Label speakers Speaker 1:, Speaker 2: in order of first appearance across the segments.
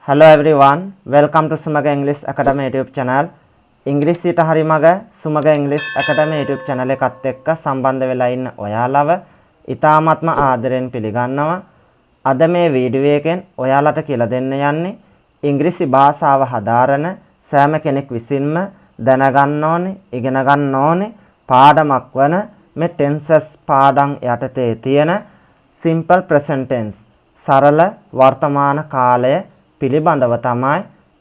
Speaker 1: Hello everyone, welcome to Sumaga English Academy YouTube channel. ඉංග්‍රීසියට හරි මග සුමග English Academy YouTube channel එකත් එක්ක සම්බන්ධ වෙලා ඉන්න ඔයාලව ඉතාමත්ම ආදරෙන් පිළිගන්නවා. අද මේ වීඩියෝ එකෙන් ඔයාලට කියලා දෙන්න යන්නේ ඉංග්‍රීසි භාෂාව හදාරන සෑම කෙනෙක් විසින්ම දැනගන්න ඕනේ, ඉගෙන ගන්න ඕනේ පාඩමක් වන මේ tenses පාඩම් යටතේ තියෙන simple present tense සරල වර්තමාන කාලය පිළිබඳව තමයි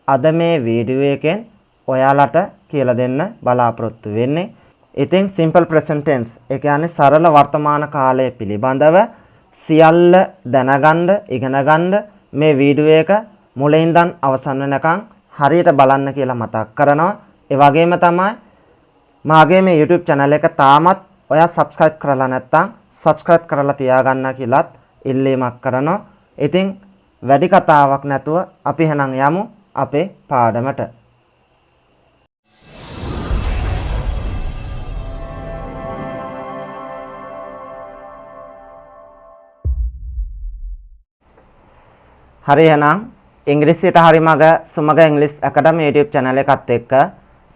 Speaker 1: අද මේ වීඩියෝ එකෙන් ඔයාලට කියලා දෙන්න බලාපොරොත්තු වෙන්නේ. ඉතින් simple present tense ඒ කියන්නේ සරල වර්තමාන කාලය පිළිබඳව සියල්ල දැනගන්න, ඉගෙන ගන්න මේ වීඩියෝ එක මුලින් ඉඳන් අවසන් වෙනකන් හරියට බලන්න කියලා මතක් කරනවා. ඒ වගේම තමයි මාගේ මේ YouTube channel එක තාමත් ඔයා subscribe කරලා නැත්නම් subscribe කරලා තියාගන්න කියලාත් ඉල්ලීමක් කරනවා. ඉතින් වැඩි කතාවක් නැතුව අපි එහෙනම් යමු අපේ පාඩමට. හරි එහෙනම් ඉංග්‍රීසියට හරි මග සුමග English Academy YouTube channel එකත් එක්ක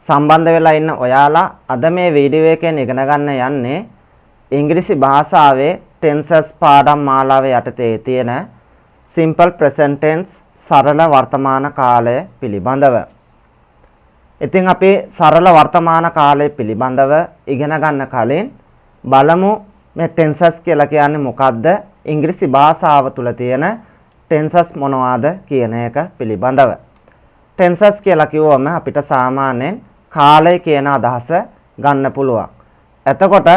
Speaker 1: සම්බන්ධ වෙලා ඉන්න ඔයාලා අද මේ වීඩියෝ එකෙන් ඉගෙන ගන්න යන්නේ ඉංග්‍රීසි භාෂාවේ tenses පාඩම් මාලාවේ යටතේ තියෙන simple present tense සරල වර්තමාන කාලය පිළිබඳව. ඉතින් අපි සරල වර්තමාන කාලය පිළිබඳව ඉගෙන ගන්න කලින් බලමු මේ tenses කියලා කියන්නේ මොකක්ද? ඉංග්‍රීසි භාෂාව තුල තියෙන tenses මොනවාද කියන එක පිළිබඳව. tenses කියලා කිව්වම අපිට සාමාන්‍යයෙන් කාලය කියන අදහස ගන්න පුළුවන්. එතකොට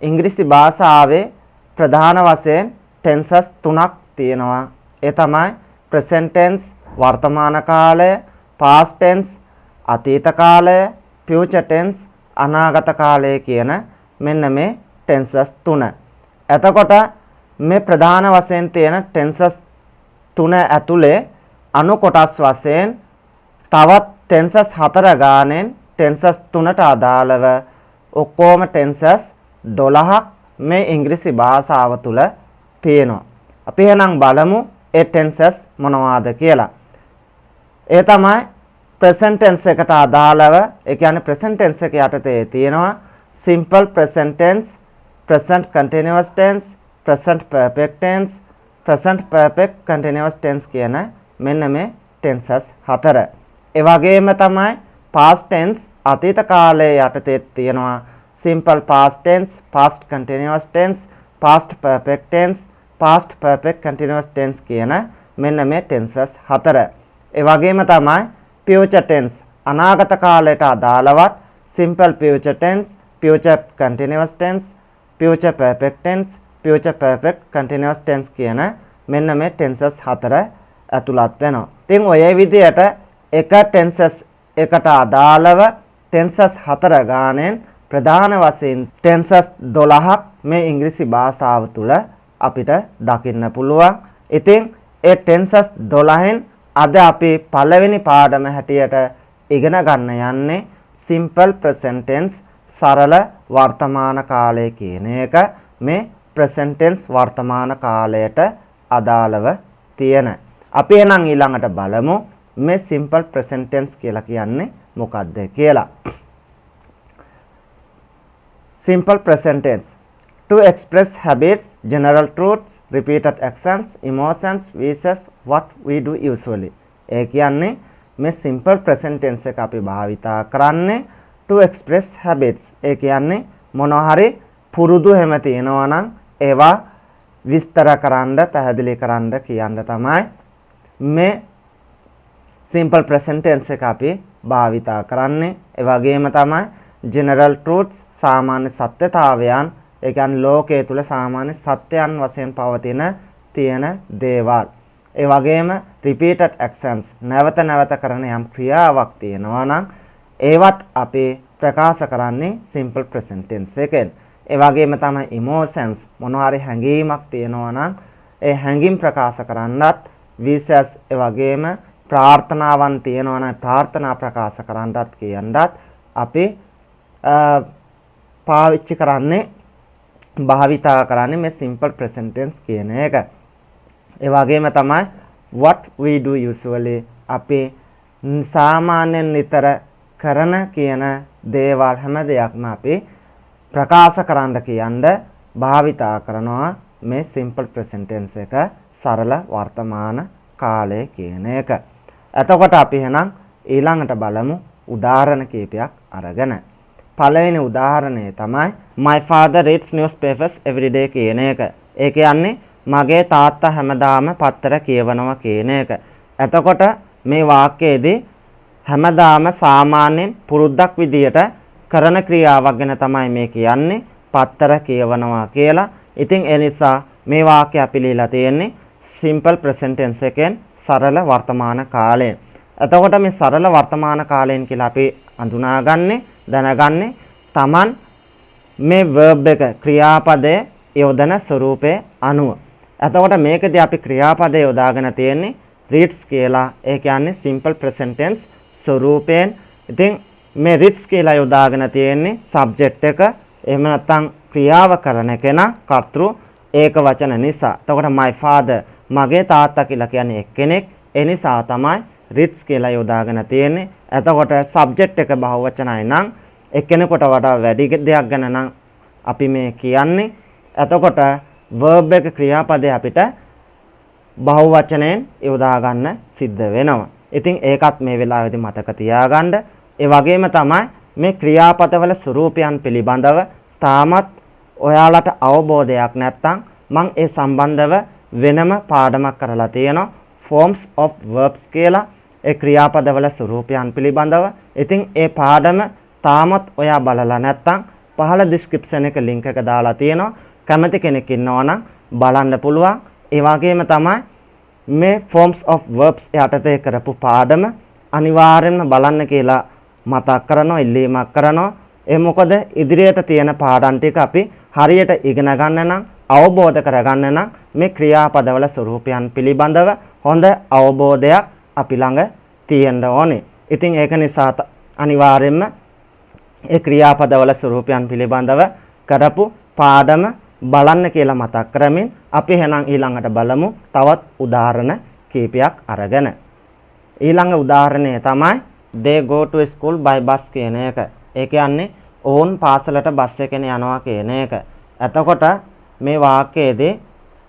Speaker 1: ඉංග්‍රීසි භාෂාවේ ප්‍රධාන වශයෙන් tenses තුනක් තියෙනවා. ඒ තමයි present tense වර්තමාන කාලය, past tense අතීත කාලය, future tense අනාගත කාලය කියන මෙන්න මේ tenses තුන. එතකොට මේ ප්‍රධාන වශයෙන් තියෙන tenses තුන ඇතුලේ අනු කොටස් වශයෙන් තවත් tenses හතර ගානෙන් tenses තුනට අදාළව ඔක්කොම tenses 12ක් මේ ඉංග්‍රීසි භාෂාව තුල තියෙනවා. අපි එහෙනම් බලමු ඒ tenses මොනවාද කියලා. ඒ තමයි present tense එකට අදාළව, ඒ කියන්නේ present tense එක යටතේ තියෙනවා simple present tense, present continuous tense, present perfect tense, present perfect continuous tense කියන මෙන්න මේ tenses හතර. ඒ වගේම තමයි past tense අතීත කාලයේ යටතේ තියෙනවා simple past tense, past continuous tense, past perfect tense, past perfect continuous tense කියන මෙන්න මේ tenses හතර. ඒ වගේම තමයි future tense අනාගත කාලයට අදාළවත් simple future tense, future continuous tense, future perfect tense, future perfect continuous tense කියන මෙන්න මේ tenses හතර ඇතුළත් වෙනවා. ඉතින් ඔය විදිහට එක tenses එකට අදාළව tenses හතර ගානෙන් ප්‍රධාන වශයෙන් tenses 12ක් මේ ඉංග්‍රීසි භාෂාව තුල අපිට දකින්න පුළුවන්. ඉතින් ඒ tenses 12න් අද අපි පළවෙනි පාඩම හැටියට ඉගෙන ගන්න යන්නේ simple present tense සරල වර්තමාන කාලය කියන එක මේ present tense වර්තමාන කාලයට අදාළව තියෙන. අපි එහෙනම් ඊළඟට බලමු මේ simple present tense කියලා කියන්නේ මොකක්ද කියලා. Simple present tense to express habits, general truths, repeated actions, emotions, wishes, what we do usually. ඒ කියන්නේ මේ simple present tense එක අපි භාවිතා කරන්නේ to express habits. ඒ කියන්නේ මොනවා හරි පුරුදු හැම තියෙනවා නම් ඒවා විස්තර කරන්න, පැහැදිලි කරන්න කියන්න තමයි මේ simple present tense එක අපි භාවිතා කරන්නේ. ඒ වගේම තමයි general truths සාමාන්‍ය සත්‍යතාවයන්, ඒ කියන්නේ ලෝකයේ තුල සාමාන්‍ය සත්‍යයන් වශයෙන් පවතින තියෙන දේවල්. ඒ වගේම repeated actions නැවත නැවත කරන යම් ක්‍රියාවක් තියෙනවා නම් ඒවත් අපි ප්‍රකාශ කරන්නේ simple present tense එකෙන්. ඒ වගේම තමයි emotions මොනවා හරි හැඟීමක් තියෙනවා නම් ඒ හැඟීම් ප්‍රකාශ කරන්නත්, wishes ඒ වගේම ප්‍රාර්ථනාවන් තියෙනවා නම් ප්‍රාර්ථනා ප්‍රකාශ කරන්නත් කියනවත් අපි පාවිච්චි කරන්නේ භාවිතා කරන්නේ මේ simple present tense කියන එක. ඒ වගේම තමයි what we do usually අපි සාමාන්‍යයෙන් නිතර කරන කියන දේවල් හැම දෙයක්ම අපි ප්‍රකාශ කරන්න කියනද භාවිතා කරනවා මේ simple present tense එක සරල වර්තමාන කාලය කියන එක. එතකොට අපි එහෙනම් ඊළඟට බලමු උදාහරණ කීපයක් අරගෙන. පළවෙනි උදාහරණය තමයි my father reads newspapers every day කියන එක. ඒ කියන්නේ මගේ තාත්තා හැමදාම පත්තර කියවනවා කියන එක. එතකොට මේ වාක්‍යයේදී හැමදාම සාමාන්‍යයෙන් පුරුද්දක් විදියට කරන ක්‍රියාවක් ගැන තමයි මේ කියන්නේ පත්තර කියවනවා කියලා. ඉතින් ඒ නිසා මේ වාක්‍ය අපි ලියලා තියෙන්නේ simple present tense එකෙන් සරල වර්තමාන කාලයෙන්. එතකොට මේ සරල වර්තමාන කාලයෙන් කියලා අපි හඳුනාගන්නේ දැනගන්නේ Taman මේ verb එක ක්‍රියාපදයේ යොදන ස්වරූපයේ අනුව. එතකොට මේකදී අපි ක්‍රියාපදයේ යොදාගෙන තියෙන්නේ reads කියලා. ඒ කියන්නේ simple present tense ස්වරූපයෙන්. ඉතින් මේ reads කියලා යොදාගෙන තියෙන්නේ subject එක. එහෙම නැත්නම් ක්‍රියාව කරන කෙනා කර්තෘ ඒක වචන නිසා. එතකොට my father මගේ තාත්තා කියලා කියන්නේ එක්කෙනෙක්. ඒ නිසා තමයි reads කියලා යොදාගෙන තියෙන්නේ. එතකොට subject එක බහුවචනයි නම් එක්කෙනෙකුට වඩා වැඩි දෙයක් ගැන නම් අපි මේ කියන්නේ. එතකොට verb එක ක්‍රියාපදේ අපිට බහුවචනයෙන් යොදා ගන්න සිද්ධ වෙනවා. ඉතින් ඒකත් මේ වෙලාවේදී මතක තියාගන්න. ඒ වගේම තමයි මේ ක්‍රියාපදවල ස්වරූපයන් පිළිබඳව තාමත් ඔයාලට අවබෝධයක් නැත්නම් මම ඒ සම්බන්ධව වෙනම පාඩමක් කරලා තියෙනවා forms of verbs කියලා. ඒ ක්‍රියාපදවල ස්වරූපයන් පිළිබඳව. ඉතින් ඒ පාඩම තාමත් ඔයා බලලා නැත්නම් පහළ description එක link එක දාලා තියෙනවා. කැමති කෙනෙක් ඉන්නවා නම් බලන්න පුළුවන්. ඒ වගේම තමයි මේ forms of verbs යටතේ කරපු පාඩම අනිවාර්යෙන්ම බලන්න කියලා මතක් කරනවා, ඉල්ලීමක් කරනවා. ඒ මොකද ඉදිරියට තියෙන පාඩම් ටික අපි හරියට ඉගෙන ගන්න නම් අවබෝධ කරගන්න නම් මේ ක්‍රියාපදවල ස්වරූපයන් පිළිබඳව හොඳ අවබෝධයක් අපි ළඟ තියෙන්න ඕනේ. ඉතින් ඒක නිසා අනිවාර්යෙන්ම ඒ ක්‍රියාපදවල ස්වරූපයන් පිළිබඳව කරපු පාඩම බලන්න කියලා මතක් කරමින් අපි එහෙනම් ඊළඟට බලමු තවත් උදාහරණ කීපයක් අරගෙන. ඊළඟ උදාහරණය තමයි they go to school by bus කියන එක. ඒ කියන්නේ ඔවුන් පාසලට බස් එකෙන් යනවා කියන එක. එතකොට මේ වාක්‍යයේදී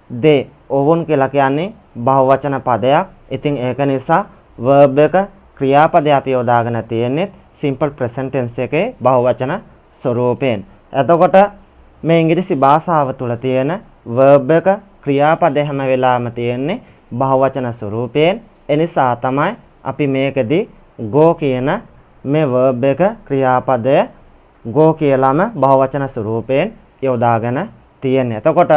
Speaker 1: they ඔවුන් කියලා කියන්නේ බහුවචන පදයක්. ඉතින් ඒක නිසා verb එක ක්‍රියාපදය අපි යොදාගෙන තියෙන්නේ simple present tense එකේ බහුවචන ස්වරූපයෙන්. එතකොට මේ ඉංග්‍රීසි භාෂාව තුළ තියෙන verb එක ක්‍රියාපදය හැම වෙලාවෙම තියෙන්නේ බහුවචන ස්වරූපයෙන්. ඒ නිසා තමයි අපි මේකදී go කියන මේ verb එක ක්‍රියාපදය go කියලාම බහුවචන ස්වරූපයෙන් යොදාගෙන තියෙන්නේ. එතකොට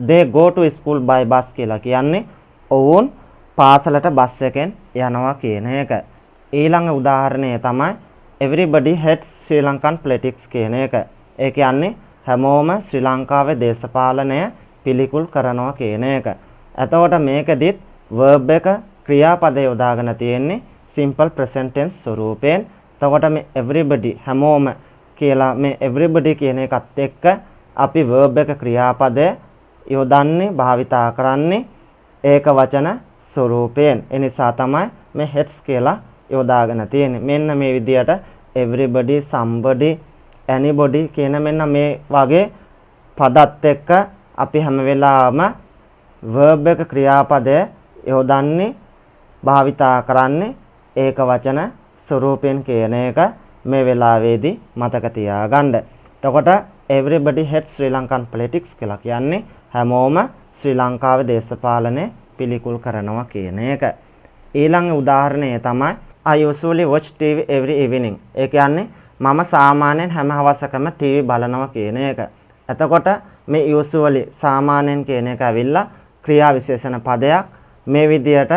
Speaker 1: they go to school by bus කියලා කියන්නේ ඔවුන් පාසලට බස් එකෙන් යනවා කියන එක. ඊළඟ උදාහරණය තමයි everybody hates Sri Lankan politics කියන එක. ඒ කියන්නේ හැමෝම ශ්‍රී ලංකාවේ දේශපාලනය පිළිකුල් කරනවා කියන එක. එතකොට මේකෙදිත් verb එක ක්‍රියාපදය යොදාගෙන තියෙන්නේ simple present tense ස්වරූපයෙන්. එතකොට මේ everybody හැමෝම කියලා මේ everybody කියන එකත් එක්ක අපි verb එක ක්‍රියාපදය යොදන්නේ භාවිතා කරන්නේ ඒක වචන ස්වරූපයෙන්. ඒ නිසා තමයි මේ hates කියලා යොදාගෙන තියෙන්නේ. මෙන්න මේ විදියට everybody, somebody, anybody කියන මෙන්න මේ වගේ පදත් එක්ක අපි හැම වෙලාවම verb එක ක්‍රියාපදය යොදන්නේ භාවිතා කරන්නේ ඒක වචන ස්වරූපයෙන් කියන එක මේ වෙලාවේදී මතක තියාගන්න. එතකොට everybody hates Sri Lankan politics කියලා කියන්නේ හැමෝම ශ්‍රී ලංකාවේ දේශපාලනය පිළිකුල් කරනවා කියන එක. ඊළඟ උදාහරණය තමයි I usually watch TV every evening. ඒ කියන්නේ මම සාමාන්‍යයෙන් හැම හවසකම TV බලනවා කියන එක. එතකොට මේ usually සාමාන්‍යයෙන් කියන එක ඇවිල්ලා ක්‍රියා විශේෂණ පදයක්. මේ විදියට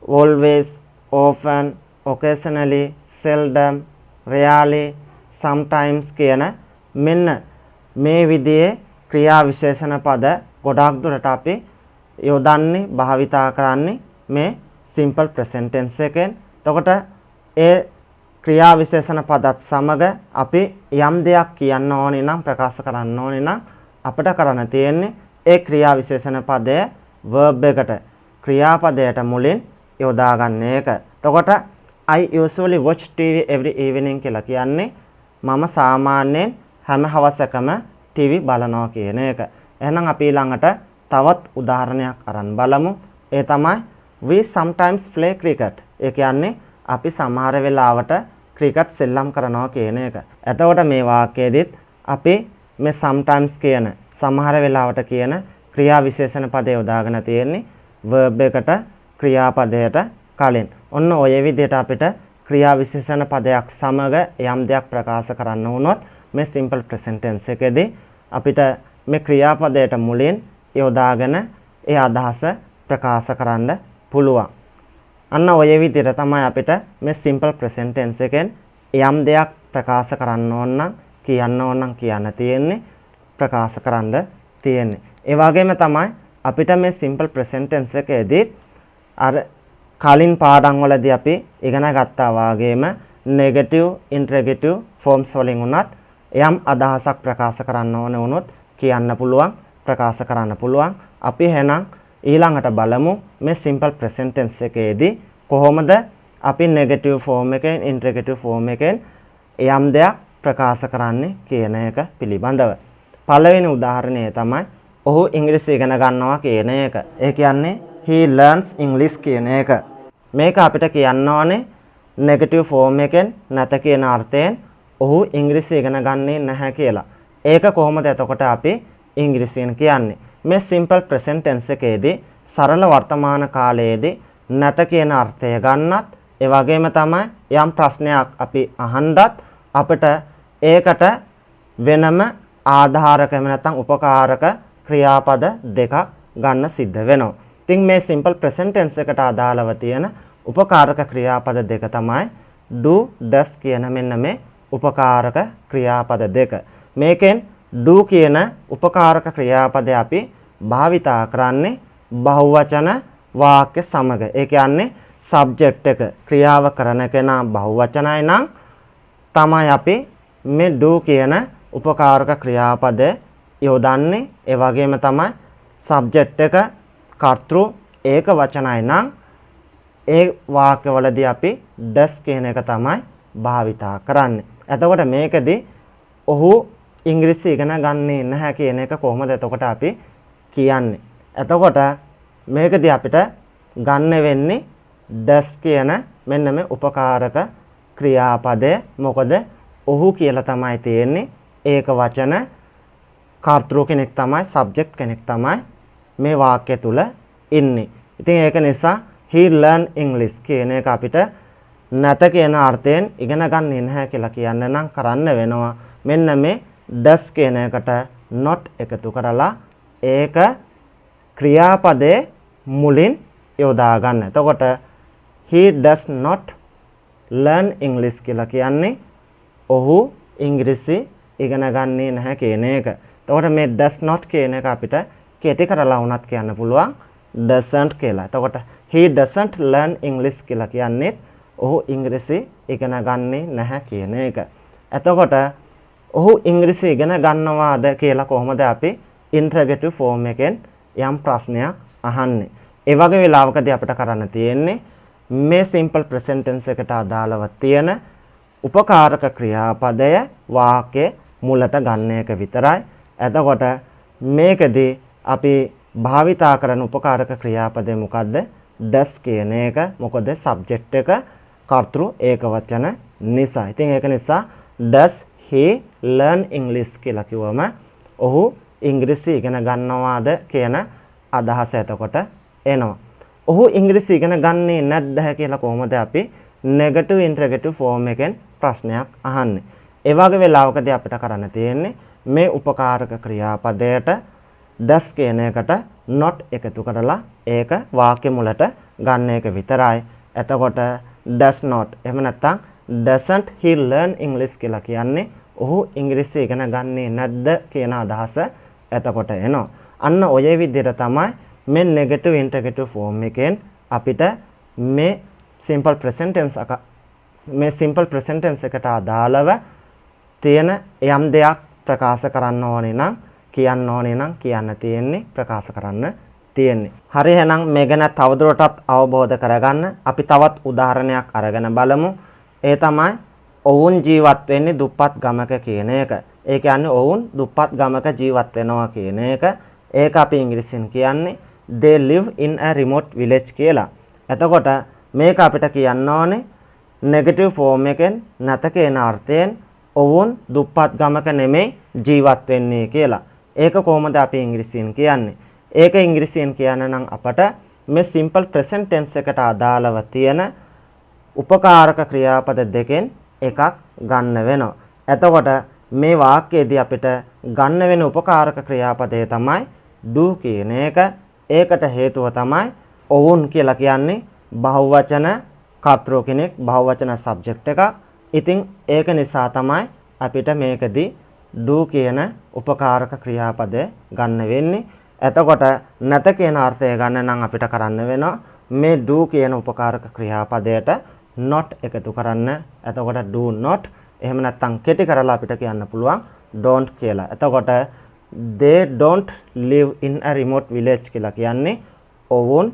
Speaker 1: always, often, occasionally, seldom, rarely, sometimes කියන මෙන්න මේ විදිහේ ක්‍රියා විශේෂණ පද ගොඩාක් දුරට අපි යොදන්නේ භාවිතා කරන්නේ මේ simple present tense එකෙන්. එතකොට ඒ ක්‍රියා විශේෂණ පදත් සමග අපි යම් දෙයක් කියන්න ඕනේ නම් ප්‍රකාශ කරන්න ඕනේ නම් අපිට කරන්න තියෙන්නේ ඒ ක්‍රියා විශේෂණ පදය verb එකට ක්‍රියාපදයට මුලින් යොදා ගන්න එක. එතකොට I usually watch TV every evening කියලා කියන්නේ මම සාමාන්‍යයෙන් හැම හවසකම TV බලනවා කියන එක. එහෙනම් අපි ළඟට තවත් උදාහරණයක් අරන් බලමු. ඒ තමයි we sometimes play cricket. ඒ කියන්නේ අපි සමහර වෙලාවට ක්‍රිකට් සෙල්ලම් කරනවා කියන එක. එතකොට මේ වාක්‍යයේදීත් අපි මේ sometimes කියන සමහර වෙලාවට කියන ක්‍රියා විශේෂණ පදේ යොදාගෙන තියෙන්නේ verb එකට ක්‍රියාපදයට කලින්. ඔන්න ඔය විදිහට අපිට ක්‍රියා විශේෂණ පදයක් සමග යම් දෙයක් ප්‍රකාශ කරන්න වුණොත් මේ simple present tense එකේදී අපිට මේ ක්‍රියාපදයට මුලින් යොදාගෙන ඒ අදහස ප්‍රකාශ කරන්න පුළුවන්. අන්න ඔය විදිහට තමයි අපිට මේ simple present tense එකෙන් යම් දෙයක් ප්‍රකාශ කරන්න ඕන නම් කියන්න ඕන නම් කියන්න තියෙන්නේ ප්‍රකාශ කරන්න තියෙන්නේ. ඒ වගේම තමයි අපිට මේ simple present tense එකේදී අර කලින් පාඩම් වලදී අපි ඉගෙන ගත්තා වගේම negative interrogative forms වලින් උනත් යම් අදහසක් ප්‍රකාශ කරන්න ඕන වුණොත් කියන්න පුළුවන් ප්‍රකාශ කරන්න පුළුවන්. අපි එහෙනම් ඊළඟට බලමු මේ simple present tense එකේදී කොහොමද අපි negative form එකෙන් interrogative form එකෙන් යම් දෙයක් ප්‍රකාශ කරන්නේ කියන එක පිළිබඳව. පළවෙනි උදාහරණය තමයි ඔහු ඉංග්‍රීසි ඉගෙන ගන්නවා කියන එක. ඒ කියන්නේ he learns English කියන එක. මේක අපිට කියන්න ඕනේ negative form එකෙන් නැත කියන අර්ථයෙන් ඔහු ඉංග්‍රීසි ඉගෙන ගන්නේ නැහැ කියලා. ඒක කොහොමද එතකොට අපි ඉංග්‍රීසියෙන් කියන්නේ? මේ simple present tense එකේදී සරල වර්තමාන කාලයේදී නැත කියන අර්ථය ගන්නත් ඒ වගේම තමයි යම් ප්‍රශ්නයක් අපි අහන්නත් අපිට ඒකට වෙනම ආධාරක එහෙම නැත්නම් උපකාරක ක්‍රියාපද දෙකක් ගන්න සිද්ධ වෙනවා. ඉතින් මේ simple present tense එකට අදාළව තියෙන උපකාරක ක්‍රියාපද දෙක තමයි do does කියන මෙන්න මේ උපකාරක ක්‍රියාපද දෙක. මේකෙන් do කියන උපකාරක ක්‍රියාපදය අපි භාවිතා කරන්නේ බහුවචන වාක්‍ය සමග. ඒ කියන්නේ subject එක ක්‍රියාව කරන කෙනා බහුවචනයි නම් තමයි අපි මේ do කියන උපකාරක ක්‍රියාපදය යොදන්නේ. ඒ වගේම තමයි subject එක කර්තෘ ඒක වචනයි නම් ඒ වාක්‍යවලදී අපි does කියන එක තමයි භාවිතා කරන්නේ. එතකොට මේකදී ඔහු ඉංග්‍රීසි ඉගෙන ගන්නේ නැහැ කියන එක කොහොමද එතකොට අපි කියන්නේ? එතකොට මේකදී අපිට ගන්න වෙන්නේ does කියන මෙන්න මේ උපකාරක ක්‍රියාපදය. මොකද ඔහු කියලා තමයි තියෙන්නේ. ඒක වචන කර්තෘ කෙනෙක් තමයි subject කෙනෙක් තමයි මේ වාක්‍ය තුල ඉන්නේ. ඉතින් ඒක නිසා he learn English කියන එක අපිට නැත කියන අර්ථයෙන් ඉගෙන ගන්නේ නැහැ කියලා කියන්න නම් කරන්න වෙනවා. මෙන්න මේ does කියන එකට not එකතු කරලා ඒක ක්‍රියාපදයේ මුලින් යොදා ගන්න. එතකොට he does not learn English කියලා කියන්නේ ඔහු ඉංග්‍රීසි ඉගෙන ගන්නේ නැහැ කියන එක. එතකොට මේ does not කියන එක අපිට කෙටි කරලා වුණත් කියන්න පුළුවන් doesn't කියලා. එතකොට he doesn't learn English කියලා කියන්නේ ඔහු ඉංග්‍රීසි ඉගෙන ගන්නේ නැහැ කියන එක. එතකොට ඔහු ඉංග්‍රීසි ඉගෙන ගන්නවාද කියලා කොහොමද අපි interrogative form එකෙන් යම් ප්‍රශ්නයක් අහන්නේ? ඒ වගේ වෙලාවකදී අපිට කරන්න තියෙන්නේ මේ simple present tense එකට අදාළව තියෙන උපකාරක ක්‍රියාපදය වාක්‍ය මුලට ගන්න එක විතරයි. එතකොට මේකදී අපි භාවිතා කරන උපකාරක ක්‍රියාපදය මොකද්ද? does කියන එක. මොකද subject එක කර්තෘ ඒක වචන නිසා. ඉතින් ඒක නිසා does he learn English කියලා කිව්වම ඔහු ඉංග්‍රීසි ඉගෙන ගන්නවාද කියන අදහස එතකොට එනවා. ඔහු ඉංග්‍රීසි ඉගෙන ගන්නේ නැද්ද කියලා කොහොමද අපි negative interrogative form එකෙන් ප්‍රශ්නයක් අහන්නේ? ඒ වගේ වෙලාවකදී අපිට කරන්න තියෙන්නේ මේ උපකාරක ක්‍රියාපදයට does කියන එකට not එකතු කරලා ඒක වාක්‍ය මුලට ගන්න එක විතරයි. එතකොට does not එහෙම නැත්නම් doesn't he learn English කියලා කියන්නේ ඔහු ඉංග්‍රීසි ඉගෙන ගන්නේ නැද්ද කියන අදහස එතකොට එනවා. අන්න ඔය විදිහට තමයි මේ negative interrogative form එකෙන් අපිට මේ simple present tense එකට අදාළව තියෙන යම් දෙයක් ප්‍රකාශ කරන්න ඕනේ නම් කියන්න ඕනේ නම් කියන්න තියෙන්නේ ප්‍රකාශ කරන්න තියෙන්නේ. හරි එහෙනම් මේ ගැන තවදුරටත් අවබෝධ කරගන්න අපි තවත් උදාහරණයක් අරගෙන බලමු. ඒ තමයි ඔවුන් ජීවත් වෙන්නේ දුප්පත් ගමක කියන එක. ඒ කියන්නේ ඔවුන් දුප්පත් ගමක ජීවත් වෙනවා කියන එක. ඒක අපි ඉංග්‍රීසියෙන් කියන්නේ they live in a remote village කියලා. එතකොට මේක අපිට කියන්න ඕනේ negative form එකෙන් නැත කියන අර්ථයෙන් ඔවුන් දුප්පත් ගමක නෙමෙයි ජීවත් වෙන්නේ කියලා. ඒක කොහොමද අපි ඉංග්‍රීසියෙන් කියන්නේ? ඒක ඉංග්‍රීසියෙන් කියන්න නම් අපට මේ simple present tense එකට අදාළව තියෙන උපකාරක ක්‍රියාපද දෙකෙන් එකක් ගන්න වෙනවා. එතකොට මේ වාක්‍යයේදී අපිට ගන්න වෙන උපකාරක ක්‍රියාපදය තමයි do කියන එක. ඒකට හේතුව තමයි ඔවුන් කියලා කියන්නේ බහුවචන කර්තෘ කෙනෙක්, බහුවචන සබ්ජෙක්ට් එකක්. ඉතින් ඒක නිසා තමයි අපිට මේකදී do කියන උපකාරක ක්‍රියාපදය ගන්න වෙන්නේ. එතකොට නැත කියන අර්ථය ගන්න නම් අපිට කරන්න වෙනවා මේ do කියන උපකාරක ක්‍රියාපදයට not එකතු කරන්න. එතකොට do not. එහෙම නැත්නම් කෙටි කරලා අපිට කියන්න පුළුවන් don't කියලා. එතකොට they don't live in a remote village කියලා කියන්නේ ඔවුන්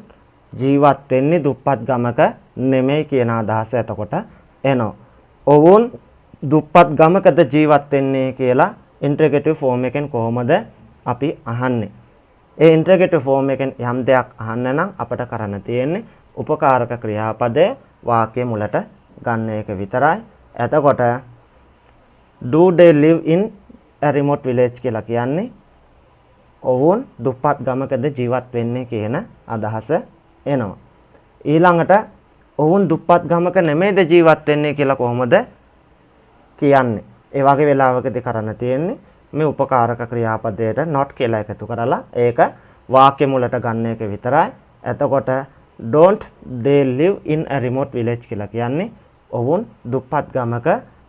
Speaker 1: ජීවත් වෙන්නේ දුප්පත් ගමක නෙමෙයි කියන අදහස එතකොට එනවා. ඔවුන් දුප්පත් ගමකද ජීවත් වෙන්නේ කියලා ඉන්ටර්ගේටිව් ෆෝම් එකෙන් කොහොමද අපි අහන්නේ? ඒ ඉන්ටර්ගේටිව් ෆෝම් එකෙන් යම් දෙයක් අහන්න නම් අපිට කරන්න තියෙන්නේ උපකාරක ක්‍රියාපදයේ වාක්‍ය මුලට ගන්න එක විතරයි. එතකොට do they live in a remote village කියලා කියන්නේ ඔවුන් දුප්පත් ගමකද ජීවත් වෙන්නේ කියන අදහස එනවා. ඊළඟට ඔවුන් දුප්පත් ගමක නෙමෙයිද ජීවත් වෙන්නේ කියලා කොහොමද කියන්නේ? ඒ වගේ වෙලාවකදී කරන්න තියෙන්නේ මේ උපකාරක ක්‍රියාපදයට not කියලා එකතු කරලා ඒක වාක්‍ය මුලට ගන්න එක විතරයි. එතකොට don't they live in a remote village කියලා කියන්නේ ඔවුන් දුප්පත් ගමක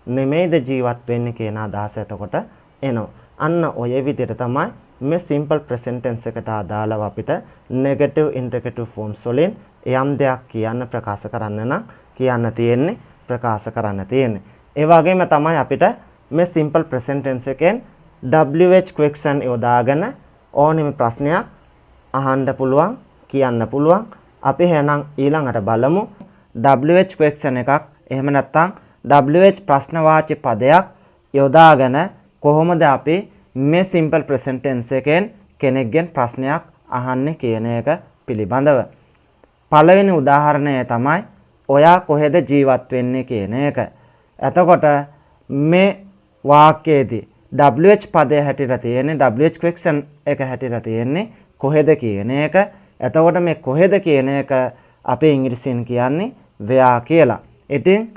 Speaker 1: නෙමෙයිද ජීවත් වෙන්නේ කියන අදහස එතකොට එනවා. අන්න ඔය විදිහට තමයි මේ simple present tense එකට අදාළව අපිට negative interrogative forms වලින් යම් දෙයක් කියන්න ප්‍රකාශ කරන්න නම් කියන්න තියෙන්නේ ප්‍රකාශ කරන්න තියෙන්නේ. ඒ වගේම තමයි අපිට මේ simple present tense එකෙන් WH question යොදාගෙන ඕනෙම ප්‍රශ්නයක් අහන්න පුළුවන් කියන්න පුළුවන්. අපි එහෙනම් ඊළඟට බලමු WH question එකක් එහෙම නැත්නම් WH ප්‍රශ්නවාචී පදයක් යොදාගෙන කොහොමද අපි මේ simple present tense එකෙන් කෙනෙක්ගෙන් ප්‍රශ්නයක් අහන්නේ කියන එක පිළිබඳව. පළවෙනි උදාහරණය තමයි ඔයා කොහෙද ජීවත් වෙන්නේ කියන එක. එතකොට මේ වාක්‍යයේදී WH පදය හැටියට තියෙන්නේ WH question එක හැටියට තියෙන්නේ කොහෙද කියන එක. එතකොට මේ කොහෙද කියන එක අපේ ඉංග්‍රීසියෙන් කියන්නේ where කියලා. ඉතින්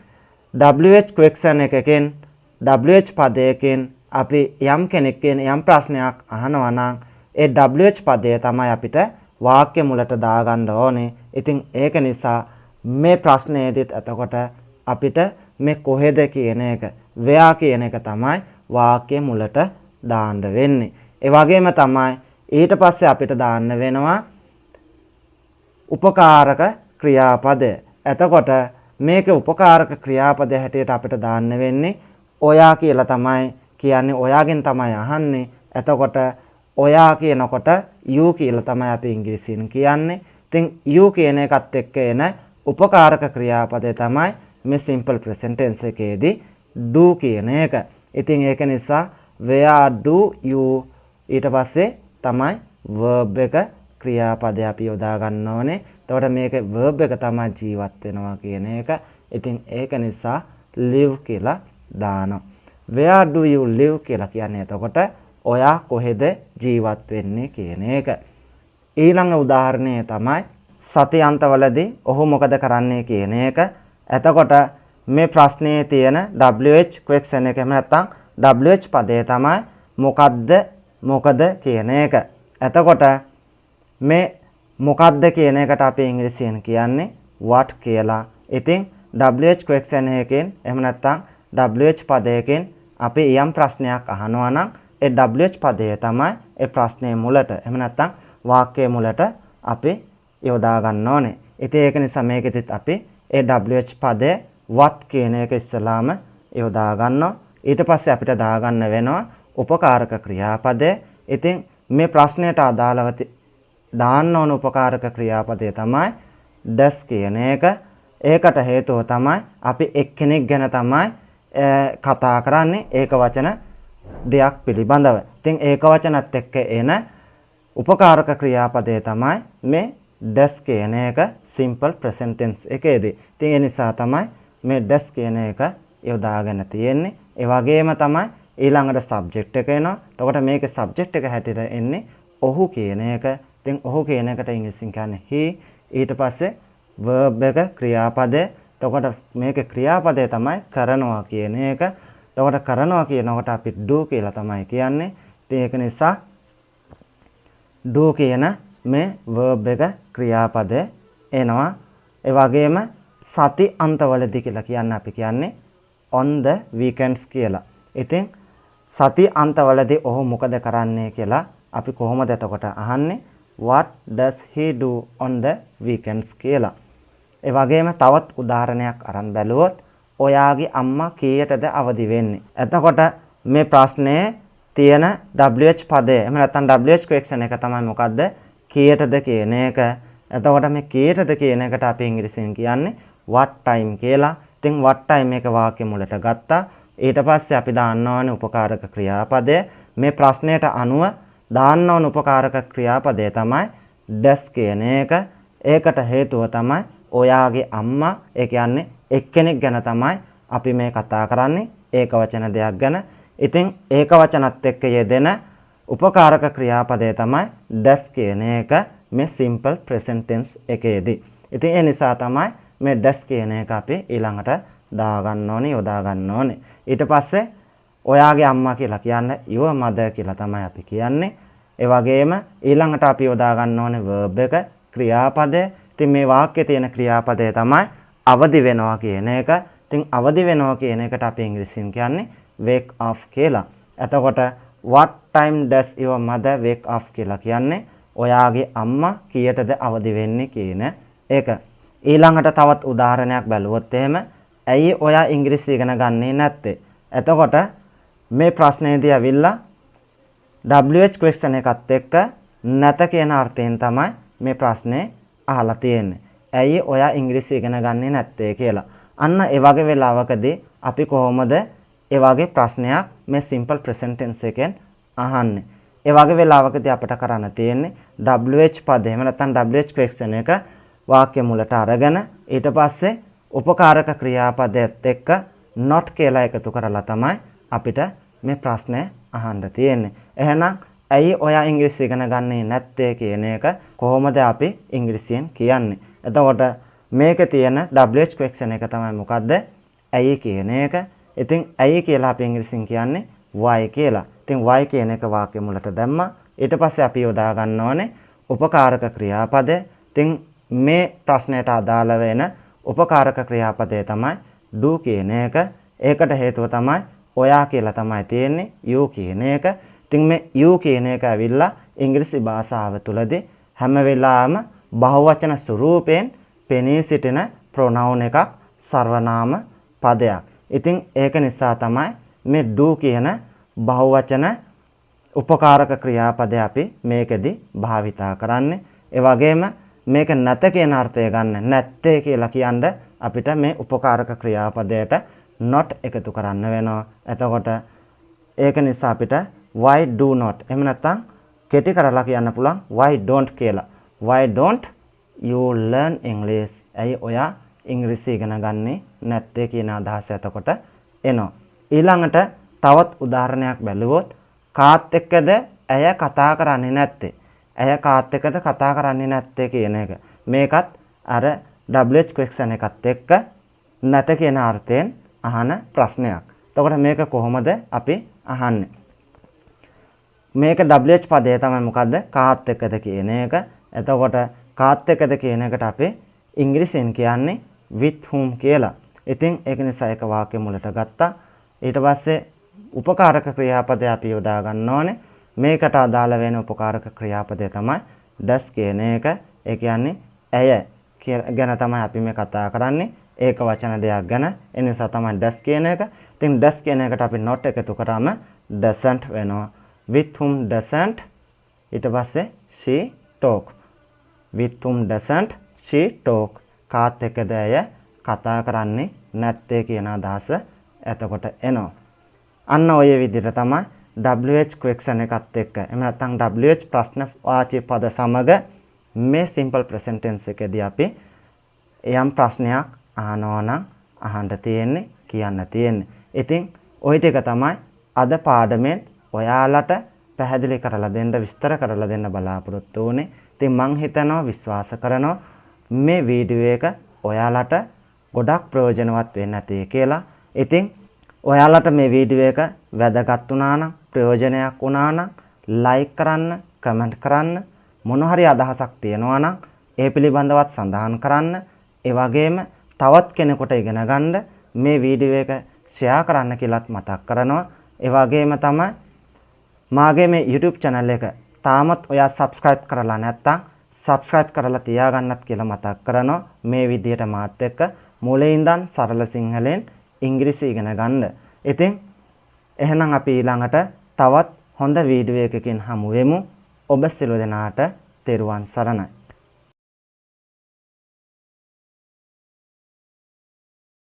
Speaker 1: WH question එකකින් WH පදයකින් අපි යම් කෙනෙක්ගෙන් යම් ප්‍රශ්නයක් අහනවා නම් ඒ WH පදය තමයි අපිට වාක්‍ය මුලට දාගන්න ඕනේ. ඉතින් ඒක නිසා මේ ප්‍රශ්නයේදීත් එතකොට අපිට මේ කොහෙද කියන එක where කියන එක තමයි වාක්‍ය මුලට දාන්න වෙන්නේ. ඒ වගේම තමයි ඊට පස්සේ අපිට දාන්න වෙනවා උපකාරක ක්‍රියාපදය. එතකොට මේක උපකාරක ක්‍රියාපදය හැටියට අපිට දාන්න වෙන්නේ ඔයා කියලා තමයි කියන්නේ ඔයාගෙන් තමයි අහන්නේ. එතකොට ඔයා කියනකොට you කියලා තමයි අපි ඉංග්‍රීසියෙන් කියන්නේ. ඉතින් you කියන එකත් එක්ක එන උපකාරක ක්‍රියාපදය තමයි මේ simple present tense එකේදී do කියන එක. ඉතින් ඒක නිසා where do you ඊට පස්සේ තමයි verb එක ක්‍රියාපදය අපි යොදා ගන්න ඕනේ. එතකොට මේක verb එක තමයි ජීවත් වෙනවා කියන එක. ඉතින් ඒක නිසා live කියලා දානවා. where do you live කියලා කියන්නේ එතකොට ඔයා කොහෙද ජීවත් වෙන්නේ කියන එක. ඊළඟ උදාහරණය තමයි සති අන්තවලදී ඔහු මොකද කරන්නේ කියන එක. එතකොට මේ ප්‍රශ්නයේ තියෙන WH question එක එහෙම නැත්නම් WH පදය තමයි මොකද කියන එක. එතකොට මේ මොකද්ද කියන එකට අපි ඉංග්‍රීසියෙන් කියන්නේ what කියලා. ඉතින් WH question එකකින් එහෙම නැත්නම් WH පදයකින් අපි යම් ප්‍රශ්නයක් අහනවා නම් ඒ WH පදය තමයි ඒ ප්‍රශ්නයේ මුලට එහෙම නැත්නම් වාක්‍යයේ මුලට අපි යොදා ගන්න ඕනේ. ඉතින් ඒක නිසා මේකෙදිත් අපි ඒ WH පදය what කියන එක ඉස්සලාම යොදා ගන්නවා. ඊට පස්සේ අපිට දාගන්න වෙනවා උපකාරක ක්‍රියාපදය. ඉතින් මේ ප්‍රශ්නයට අදාළව දාන්න ඕන උපකාරක ක්‍රියාපදය තමයි does කියන එක. ඒකට හේතුව තමයි අපි එක්කෙනෙක් ගැන තමයි කතා කරන්නේ ඒක වචන දෙයක් පිළිබඳව. ඉතින් ඒක වචනත් එක්ක එන උපකාරක ක්‍රියාපදය තමයි මේ does කියන එක simple present tense එකේදී. ඉතින් ඒ නිසා තමයි මේ does කියන එක යොදාගෙන තියෙන්නේ. ඒ වගේම තමයි ඊළඟට subject එක එනවා. එතකොට මේකේ subject එක හැටියට එන්නේ ඔහු කියන එක. ඉතින් ඔහු කියන එකට ඉංග්‍රීසියෙන් කියන්නේ he. ඊට පස්සේ verb එක ක්‍රියාපදය. එතකොට මේකේ ක්‍රියාපදය තමයි කරනවා කියන එක. එතකොට කරනවා කියනකොට අපි do කියලා තමයි කියන්නේ. ඉතින් ඒක නිසා do කියන මේ verb එක ක්‍රියාපදය එනවා. ඒ වගේම සති අන්තවලදී කියලා කියන්නේ අපි කියන්නේ on the weekends කියලා. ඉතින් සති අන්තවලදී ඔහු මොකද කරන්නේ කියලා අපි කොහොමද එතකොට අහන්නේ? What does he do on the weekends කියලා. ඒ වගේම තවත් උදාහරණයක් අරන් බැලුවොත් ඔයාගේ අම්මා කීයටද අවදි වෙන්නේ? එතකොට මේ ප්‍රශ්නේ තියෙන WH පදය එහෙම නැත්නම් WH question එක තමයි මොකද්ද? කීයටද කියන එක. එතකොට මේ කීයටද කියන එකට අපි ඉංග්‍රීසියෙන් කියන්නේ what time කියලා. ඉතින් what time එක වාක්‍ය මුලට ගත්තා. ඊට පස්සේ අපි දාන්න ඕනේ උපකාරක ක්‍රියාපදය. මේ ප්‍රශ්නයට අනුව දාන්න ඕන උපකාරක ක්‍රියාපදය තමයි does කියන එක. ඒකට හේතුව තමයි ඔයාගේ අම්මා. ඒ කියන්නේ එක්කෙනෙක් ගැන තමයි අපි මේ කතා කරන්නේ. ඒක වචන දෙයක් ගැන. ඉතින් ඒක වචනත් එක්ක යෙදෙන උපකාරක ක්‍රියාපදය තමයි does කියන එක මේ simple present tense එකේදී. ඉතින් ඒ නිසා තමයි මේ does කියන එක අපි ඊළඟට දා ගන්න ඕනේ, යොදා ගන්න ඕනේ. ඊට පස්සේ ඔයාගේ අම්මා කියලා කියන්නේ your mother කියලා තමයි අපි කියන්නේ. ඒ වගේම ඊළඟට අපි යොදා ගන්න ඕනේ verb එක ක්‍රියාපදය. ඉතින් මේ වාක්‍යයේ තියෙන ක්‍රියාපදය තමයි අවදි වෙනවා කියන එක. ඉතින් අවදි වෙනවා කියන එකට අපි ඉංග්‍රීසියෙන් කියන්නේ wake up කියලා. එතකොට what time does your mother wake up කියලා කියන්නේ ඔයාගේ අම්මා කීයටද අවදි වෙන්නේ කියන එක. ඊළඟට තවත් උදාහරණයක් බැලුවොත් එහෙම ඇයි ඔයා ඉංග්‍රීසි ඉගෙන ගන්නේ නැත්තේ? එතකොට මේ ප්‍රශ්නේදී ඇවිල්ලා WH question එකත් එක්ක නැත කියන අර්ථයෙන් තමයි මේ ප්‍රශ්නේ අහලා තියෙන්නේ. ඇයි ඔයා ඉංග්‍රීසි ඉගෙන ගන්නේ නැත්තේ කියලා. අන්න ඒ වගේ වෙලාවකදී අපි කොහොමද ඒ වගේ ප්‍රශ්නයක් මේ simple present tense එකෙන් අහන්නේ? ඒ වගේ වෙලාවකදී අපිට කරන්න තියෙන්නේ WH පදේ එහෙම නැත්නම් WH question එක වාක්‍ය මුලට අරගෙන ඊට පස්සේ උපකාරක ක්‍රියාපදයට එක්ක not කියලා එකතු කරලා තමයි අපිට මේ ප්‍රශ්නය අහන්න තියෙන්නේ. එහෙනම් ඇයි ඔයා ඉංග්‍රීසි ඉගෙන ගන්නේ නැත්තේ කියන එක කොහොමද අපි ඉංග්‍රීසියෙන් කියන්නේ? එතකොට මේකේ තියෙන WH question එක තමයි මොකද්ද? ඇයි කියන එක. ඉතින් ඇයි කියලා අපි ඉංග්‍රීසියෙන් කියන්නේ why කියලා. ඉතින් why කියන එක වාක්‍ය මුලට දැම්මා. ඊට පස්සේ අපි යොදා ගන්න ඕනේ උපකාරක ක්‍රියාපද. ඉතින් මේ ප්‍රශ්නයට අදාළ වෙන උපකාරක ක්‍රියාපදය තමයි do කියන එක. ඒකට හේතුව තමයි ඔයා කියලා තමයි තියෙන්නේ you කියන එක. ඉතින් මේ you කියන එක ඇවිල්ලා ඉංග්‍රීසි භාෂාව තුළදී හැම වෙලාවෙම බහුවචන ස්වරූපයෙන් පෙනී සිටින pronoun එකක්, සර්වනාම පදයක්. ඉතින් ඒක නිසා තමයි මේ do කියන බහුවචන උපකාරක ක්‍රියාපදය අපි මේකෙදි භාවිතා කරන්නේ. ඒ වගේම මේක නැත කියන අර්ථය ගන්න නැත්තේ කියලා කියන්නේ අපිට මේ උපකාරක ක්‍රියාපදයට not එකතු කරන්න වෙනවා. එතකොට ඒක නිසා අපිට why do not එහෙම නැත්නම් කෙටි කරලා කියන්න පුළුවන් why don't කියලා. why don't you learn English? ඇයි ඔයා ඉංග්‍රීසි ඉගෙන ගන්නේ නැත්තේ කියන අදහස එතකොට එනවා. ඊළඟට තවත් උදාහරණයක් බැලුවොත් කාත් එක්කද ඇය කතා කරන්නේ නැත්තේ? ඇය කාත් එක්කද කතා කරන්නේ නැත්තේ කියන එක. මේකත් අර WH question එකත් එක්ක නැත කියන අර්ථයෙන් අහන ප්‍රශ්නයක්. එතකොට මේක කොහොමද අපි අහන්නේ? මේක WH පදය තමයි මොකද්ද? කාත් එක්කද කියන එක. එතකොට කාත් එක්කද කියන එකට අපි ඉංග්‍රීසියෙන් කියන්නේ with whom කියලා. ඉතින් ඒක නිසා එක වාක්‍ය මුලට ගත්තා. ඊට පස්සේ උපකාරක ක්‍රියාපදය අපි යොදා ගන්න ඕනේ. මේකට අදාළ වෙන උපකාරක ක්‍රියාපදය තමයි does කියන එක. ඒ කියන්නේ ඇය ගැන තමයි අපි මේ කතා කරන්නේ. ඒක වචන දෙයක් ගැන. ඒ නිසා තමයි does කියන එක. ඉතින් does කියන එකට අපි not එකතු කරාම doesn't වෙනවා. with whom doesn't ඊට පස්සේ she talk. with whom doesn't she talk? කාත් එක්කද ඇය කතා කරන්නේ නැත්තේ කියන අදහස එතකොට එනවා. අන්න ඔය විදිහට තමයි WH question එකත් එක්ක එහෙම නැත්නම් WH ප්‍රශ්න වාචී පද සමග මේ simple present tense එකේදී අපි යම් ප්‍රශ්නයක් අහනවා නම් අහන්න තියෙන්නේ කියන්න තියෙන්නේ. ඉතින් ওই ටික තමයි අද පාඩමෙන් ඔයාලට පැහැදිලි කරලා දෙන්න විස්තර කරලා දෙන්න බලාපොරොත්තු වුනේ. ඉතින් මං හිතනවා විශ්වාස කරනවා මේ වීඩියෝ එක ඔයාලට ගොඩක් ප්‍රයෝජනවත් වෙන්න ඇති කියලා. ඉතින් ඔයාලට මේ වීඩියෝ එක වැදගත් වුණා නම් ප්‍රයෝජනයක් වුණා නම් ලයික් කරන්න, කමෙන්ට් කරන්න, මොන හරි අදහසක් තියෙනවා නම් ඒ පිළිබඳවත් සඳහන් කරන්න. ඒ වගේම තවත් කෙනෙකුට ඉගෙන ගන්න මේ වීඩියෝ එක ෂෙයා කරන්න කියලාත් මතක් කරනවා. ඒ වගේම තමයි මාගේ මේ YouTube channel එක තාමත් ඔයා subscribe කරලා නැත්නම් subscribe කරලා තියාගන්නත් කියලා මතක් කරනවා. මේ විදිහට මාත් එක්ක මුලින් ඉඳන් සරල සිංහලෙන් ඉංග්‍රීසි ඉගෙන ගන්න. ඉතින් එහෙනම් අපි ඊළඟට තවත් හොඳ වීඩියෝ එකකින් හමු වෙමු. ඔබ සියලු දෙනාට තෙරුවන් සරණයි.